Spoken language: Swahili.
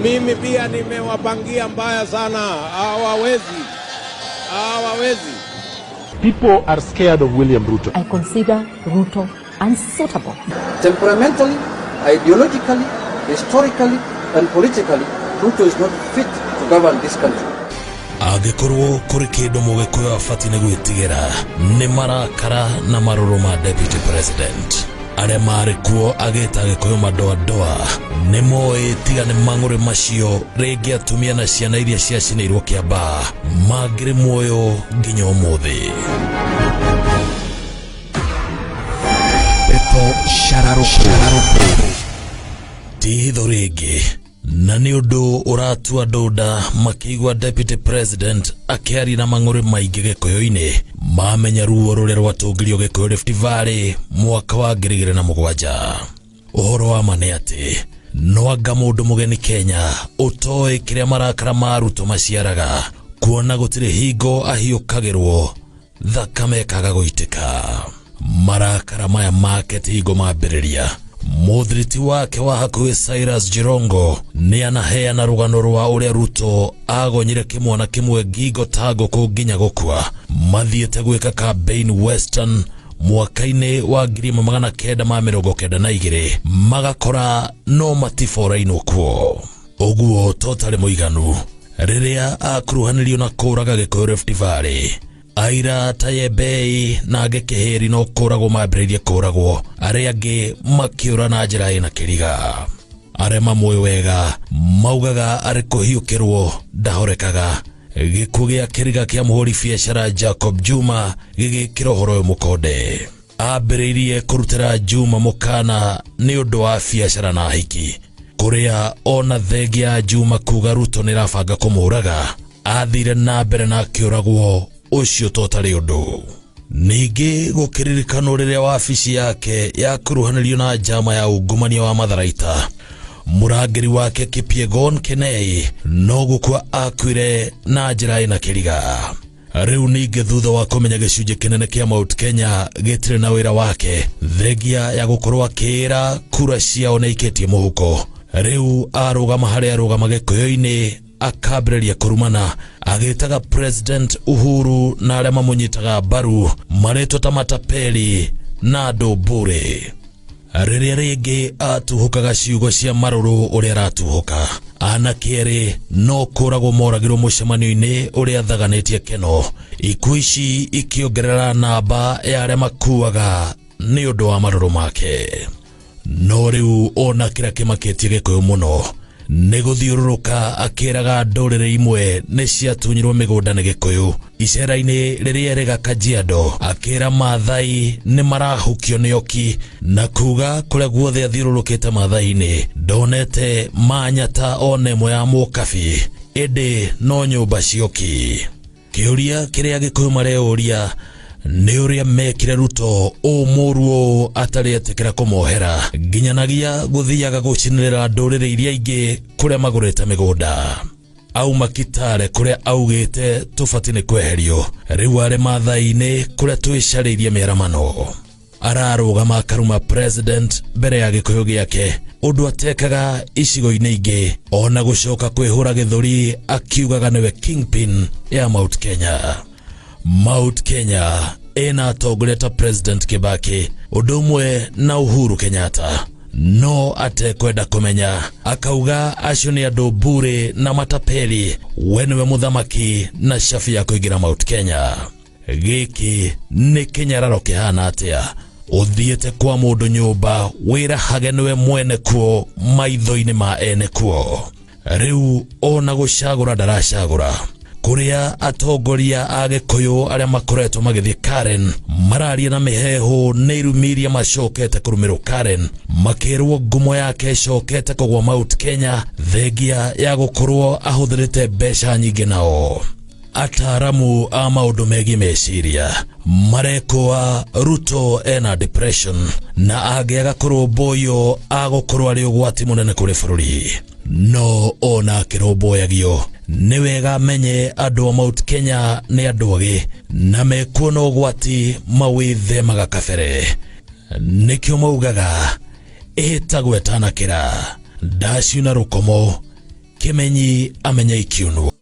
Mimi pia nimewapangia mbaya sana, hawawezi. People are scared of William Ruto. I consider Ruto unsuitable. Temperamentally, ideologically, historically, and politically, Ruto is not fit to govern this country. Agikorwo kuri kindu mugikuyu afatine gwitigera ni marakara na maruru ma deputy president aria marikuo agita gikuyu madoa ni moe tigane mangure macio regi atumia na ciana iria ciacinirwo kiamba magire muoyo nginya umuthi. Ndeto Cararuku tihitho rigi na ni undu uratua ndoda makigwa deputy president akiari na mang'uri maingi gikuyu-ini mamenya ruo ruria rwatungirio gikuyu Rift Valley mwaka wa 2007. Uhoro wa mane ati no anga mundu mugeni Kenya utoi kiria marakara ma Ruto maciaraga kuona gutire hingo ahiukagirwo thakame kaga guitika. Marakara maya market hingo mambiriria muthiriti wake wa hakuhi Cyrus Jirongo ni anaheana rugano rwa uria Ruto agonyire kimwana kimwe ngingo tago kunginya gukua mathiete gwika campaign Western mwaka-ini wa 1992 magakora no matifora-inwo kuo uguo totari muiganu riria akuruhanirio na kuraga gikuyu Rift Valley. Aira Tayebei na agikihiri no kuragwo mambiririe kuragwo aria angi makiura na njira ina kiriga. Aria mamwe wega maugaga ari kuhiukirwo ndahorekaga gikuo gia kiriga kia muhuri biacara Jacob Juma gigikira uhoro mukonde. Ambiririe kurutira Juma mukana ni undu wa biacara na hiki kuria ona thegia Juma kuga Ruto nirabanga kumuraga athire na mbere na kiuragwo ucio totari undu. Ningi gukiririkano riria wabici yake ya kuruhanirio na jama ya ungumania wa Matharaita murangiri wake Kipyegon Kenei no gukua akwire na njira ina kiriga. Riu ningi thutha wa kumenya gicunji kinene kia Mount Kenya gitire na wira wake thegia ya gukorwo akira kura ciao na iketie muhuko, riu arugama haria arugama gikuyu-ini akambĩrĩria kurumana agitaga President Uhuru na arĩa mamunyitaga mbaru maretwo ta matapeli na andũ mbũrĩ. Rĩrĩa rĩngĩ atuhukaga ciugo cia marũrũ ũrĩa aratuhuka anakĩrĩ no kũragwo moragirwo mũcemanio-inĩ ũrĩa athaganĩtie Keno, ikuũ ici ikĩongerera namba ya arĩa makuaga nĩ ũndũ wa marũrũ make. No rĩu ona kĩrĩa kĩmakĩtie gĩkũyũ mũno nĩ gũthiũrũrũka akĩraga ndũrĩrĩ imwe nĩ ciatunyirwo mĩgũnda nĩ gĩkũyũ icera-inĩ rĩrĩa rĩga Kajiado, akĩra Maathai nĩ marahukio nĩ oki na kuga kũrĩa guothe athiũrũrũkĩte Maathai-inĩ ndonete manyata ona ĩmwe ya mũkabi ĩndĩ no nyũmba cioki. Kĩũria kĩrĩa gĩkũyũ mareuria nĩ ũrĩa mekire Ruto ũmũruo atarĩ etĩkĩra kũmohera nginyanagia gũthiaga gũcinĩrĩra ndũrĩrĩ iria ingĩ kũrĩa magũrĩte mĩgũnda. Auma Kitale kũrĩa augĩte tũbati nĩ kweherio, rĩu arĩ Maathai-inĩ kũrĩa twĩcarĩirie mĩaramano. Ararũgama akaruma president mbere ya gĩkũyũ gĩake ũndũ atekaga icigo-inĩ ingĩ ona gũcoka kwĩhũra gĩthũri akiugaga nĩwe kingpin ya Mount Kenya. Mount Kenya ena atongoria ta President Kibaki undu umwe na Uhuru Kenyatta, no atekwenda kumenya akauga acio ni andu mbure na matapeli we niwe muthamaki na shafi ya kuigira Mount Kenya. Giki ni kinyararo kihana atia uthiete kwa mundu nyumba wira hage niwe mwene kuo maitho-ini ma ene kuo, riu ona gucagura ndaracagura kuria atongoria a gikuyu aria makoretwo magithie Karen mararia na miheho neirumiria macokete kurumirwo Karen makirwo ngumo yake cokete kugwa Mount Kenya thegia ya gukorwo ahuthirite mbeca nyingi nao. Ataramu a maundu megi meciria marekoa Ruto ena depression na agiaga kurũmbũiyo agukorwo ari ugwati munene kuri bururi, no ona kirũmbũyagio ni wega menye andu a Mount Kenya ni andu agi na mekuona ugwati mawithemaga kabere. Nikio maugaga itagwetanakira ndaciuna rukomo kimenyi amenya ikiunwo.